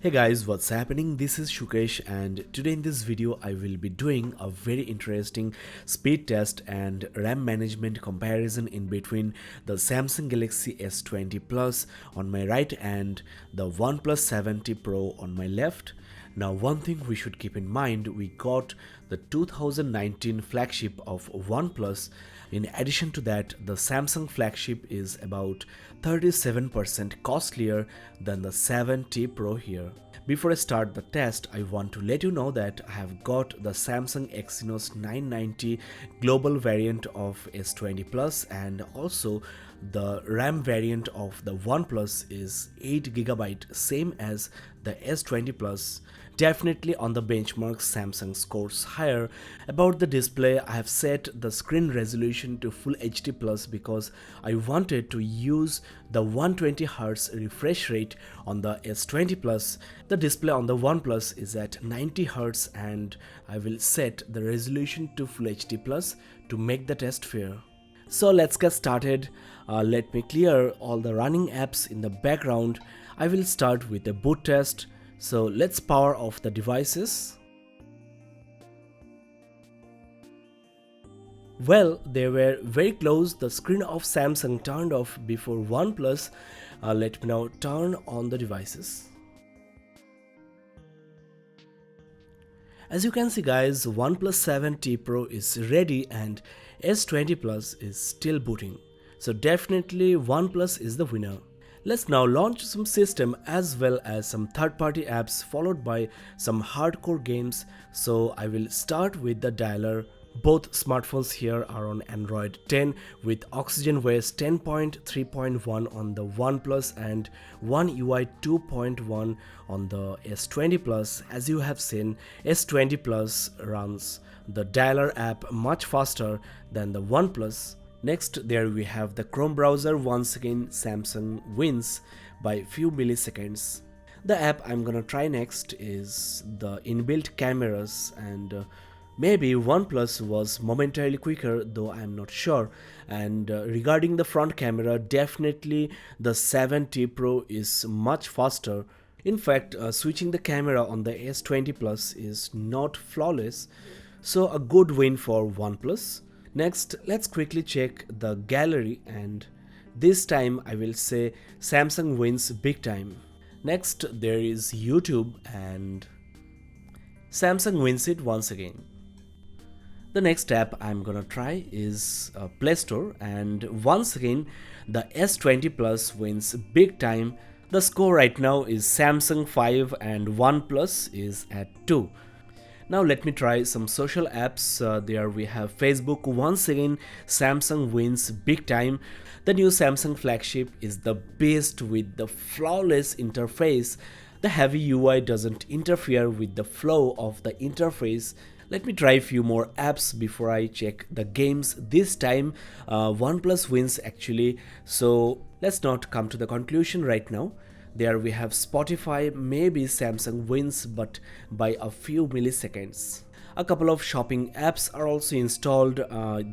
Hey guys, what's happening? This is Shukesh, and today in this video I will be doing a very interesting speed test and RAM management comparison in between the Samsung Galaxy S20 Plus on my right and the OnePlus 70 Pro on my left. Now, one thing we should keep in mind, we got the 2019 flagship of OnePlus. In addition to that, the Samsung flagship is about 37% costlier than the 70 Pro here. Before I start the test, I want to let you know that I have got the Samsung Exynos 990 global variant of S20 Plus, and also the RAM variant of the OnePlus is 8GB, same as the S20 Plus. Definitely on the benchmark, Samsung scores higher. About the display, I have set the screen resolution to Full HD Plus because I wanted to use the 120Hz refresh rate on the S20 Plus. The display on the OnePlus is at 90Hz, and I will set the resolution to Full HD Plus to make the test fair. So let's get started. Let me clear all the running apps in the background. I will start with a boot test. So let's power off the devices. Well, they were very close. The screen of Samsung turned off before OnePlus. Let me now turn on the devices. As you can see guys, OnePlus 70 Pro is ready and S20 Plus is still booting. So definitely OnePlus is the winner. Let's now launch some system as well as some third-party apps followed by some hardcore games. So I will start with the dialer. Both smartphones here are on Android 10 with OxygenOS 10.3.1 on the OnePlus and One UI 2.1 on the S20 Plus. As you have seen, S20 Plus runs the dialer app much faster than the OnePlus. Next, there we have the Chrome browser. Once again, Samsung wins by few milliseconds. The app I'm gonna try next is the inbuilt cameras, and maybe OnePlus was momentarily quicker, though I'm not sure. And regarding the front camera, definitely the 70 Pro is much faster. In fact, switching the camera on the S20 Plus is not flawless, so a good win for OnePlus. Next, let's quickly check the gallery, and this time I will say Samsung wins big time. Next, there is YouTube, and Samsung wins it once again. The next app I'm gonna try is Play Store, and once again the S20 Plus wins big time. The score right now is Samsung 5 and OnePlus is at 2. Now let me try some social apps. There we have Facebook. Once again, Samsung wins big time. The new Samsung flagship is the best with the flawless interface. The heavy UI doesn't interfere with the flow of the interface. Let me try a few more apps before I check the games. This time, OnePlus wins actually. So let's not come to the conclusion right now. There we have Spotify. Maybe Samsung wins, but by a few milliseconds. A couple of shopping apps are also installed.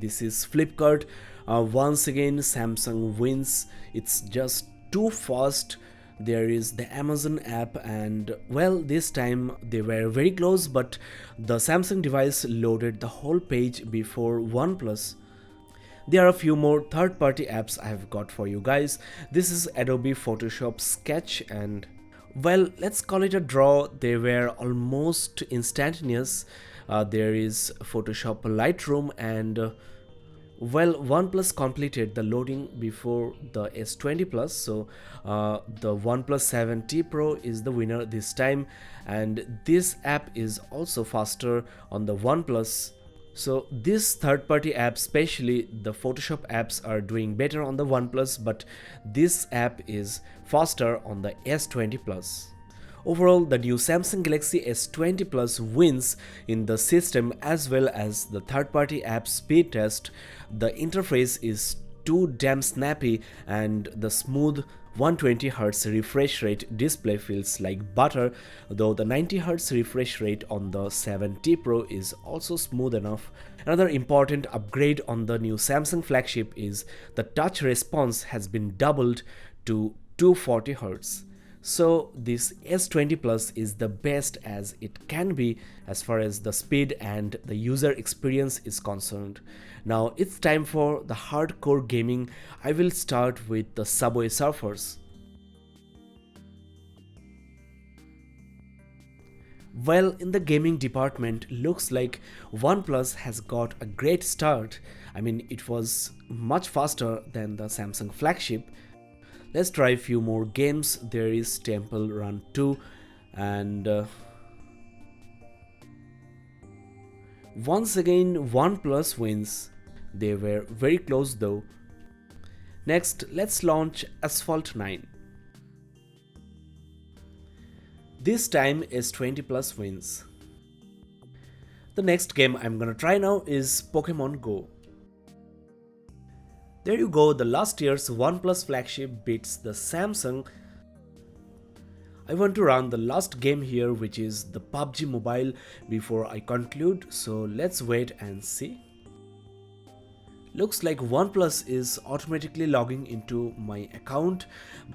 This is Flipkart. Once again, Samsung wins. It's just too fast. There is the Amazon app, and well, this time they were very close, but the Samsung device loaded the whole page before OnePlus. There are a few more third-party apps I have got for you guys. This is Adobe Photoshop Sketch, and well, let's call it a draw. They were almost instantaneous. There is Photoshop Lightroom, and well, OnePlus completed the loading before the S20 Plus, so the OnePlus 70 Pro is the winner this time, and this app is also faster on the OnePlus. So this third-party app, especially the Photoshop apps, are doing better on the OnePlus, but this app is faster on the S20 Plus. Overall, the new Samsung Galaxy S20 Plus wins in the system as well as the third-party app speed test. The interface is too damn snappy, and the smooth 120Hz refresh rate display feels like butter, though the 90Hz refresh rate on the 70 Pro is also smooth enough. Another important upgrade on the new Samsung flagship is the touch response has been doubled to 240Hz. So this S20 Plus is the best as it can be as far as the speed and the user experience is concerned. Now it's time for the hardcore gaming. I will start with the Subway Surfers. Well, in the gaming department, looks like OnePlus has got a great start. I mean, it was much faster than the Samsung flagship. Let's try a few more games. There is Temple Run 2 and once again OnePlus wins. They were very close though. Next, let's launch Asphalt 9. This time S20 Plus wins. The next game I'm gonna try now is Pokemon Go. There you go, the last year's OnePlus flagship beats the Samsung. I want to run the last game here, which is the PUBG Mobile, before I conclude, so let's wait and see. Looks like OnePlus is automatically logging into my account,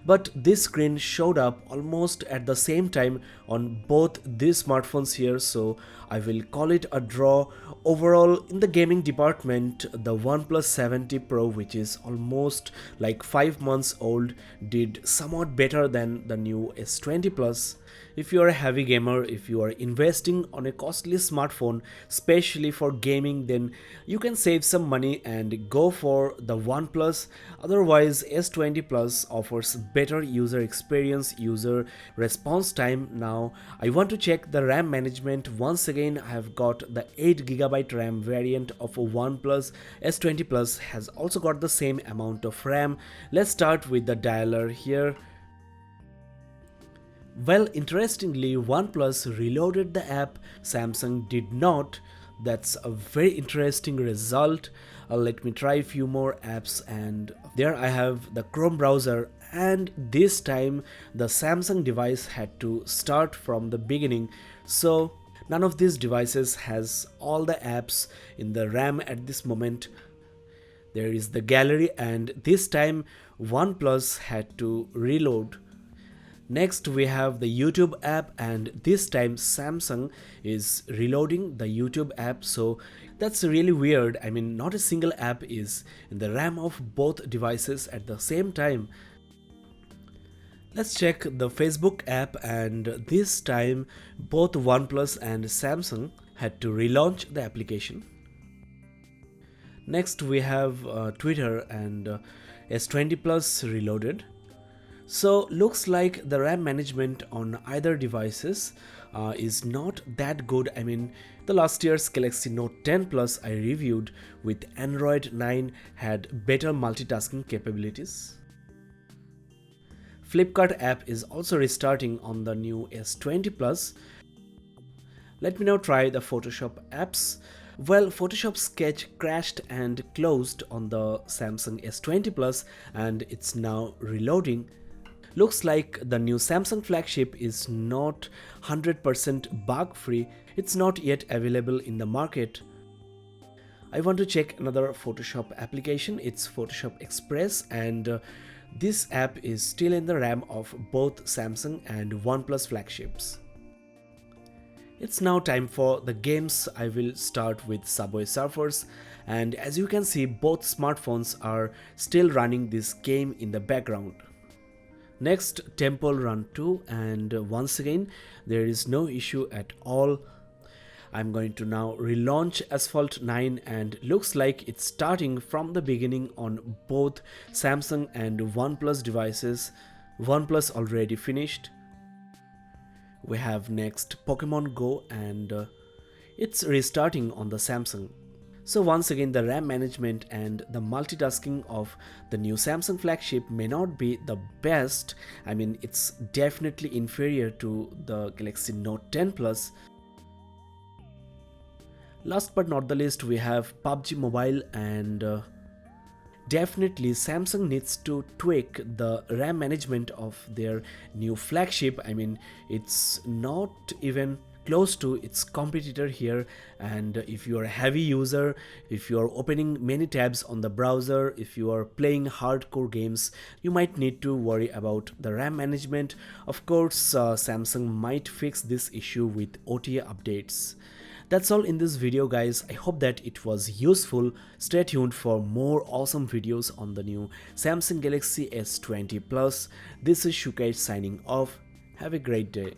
but this screen showed up almost at the same time on both these smartphones here, so I will call it a draw. Overall, in the gaming department, the OnePlus 70 Pro, which is almost like 5 months old, did somewhat better than the new S20 Plus. If you are a heavy gamer, if you are investing on a costly smartphone, especially for gaming, then you can save some money and go for the OnePlus. Otherwise, S20 Plus offers better user experience, user response time. Now, I want to check the RAM management. Once again, I have got the 8GB RAM variant of OnePlus. S20 Plus has also got the same amount of RAM. Let's start with the dialer here. Well, interestingly, OnePlus reloaded the app, Samsung did not. That's a very interesting result. Let me try a few more apps, and there I have the Chrome browser, and this time the Samsung device had to start from the beginning. So none of these devices has all the apps in the RAM at this moment. There is the gallery, and this time OnePlus had to reload. Next we have the YouTube app, and this time Samsung is reloading the YouTube app, so that's really weird. I mean, not a single app is in the RAM of both devices at the same time. Let's check the Facebook app, and this time both OnePlus and Samsung had to relaunch the application. Next we have Twitter, and S20 Plus reloaded. So looks like the RAM management on either devices is not that good. I mean, the last year's Galaxy Note 10 Plus I reviewed with Android 9 had better multitasking capabilities. Flipkart app is also restarting on the new S20 Plus. Let me now try the Photoshop apps. Well, Photoshop Sketch crashed and closed on the Samsung S20 Plus, and it's now reloading. Looks like the new Samsung flagship is not 100% bug free. It's not yet available in the market. I want to check another Photoshop application. It's Photoshop Express, and this app is still in the RAM of both Samsung and OnePlus flagships. It's now time for the games. I will start with Subway Surfers, and as you can see, both smartphones are still running this game in the background. Next, Temple Run 2, and once again there is no issue at all. I'm going to now relaunch Asphalt 9, and looks like it's starting from the beginning on both Samsung and OnePlus devices. OnePlus already finished. We have next Pokemon Go, and it's restarting on the Samsung. So once again, the RAM management and the multitasking of the new Samsung flagship may not be the best. I mean, it's definitely inferior to the Galaxy Note 10 Plus. Last but not the least, we have PUBG Mobile, and definitely Samsung needs to tweak the RAM management of their new flagship. I mean, it's not even close to its competitor here. And if you are a heavy user, if you are opening many tabs on the browser, if you are playing hardcore games, you might need to worry about the RAM management. Of course, Samsung might fix this issue with OTA updates. That's all in this video, guys. I hope that it was useful. Stay tuned for more awesome videos on the new Samsung Galaxy S20 Plus. This is Shukai signing off. Have a great day.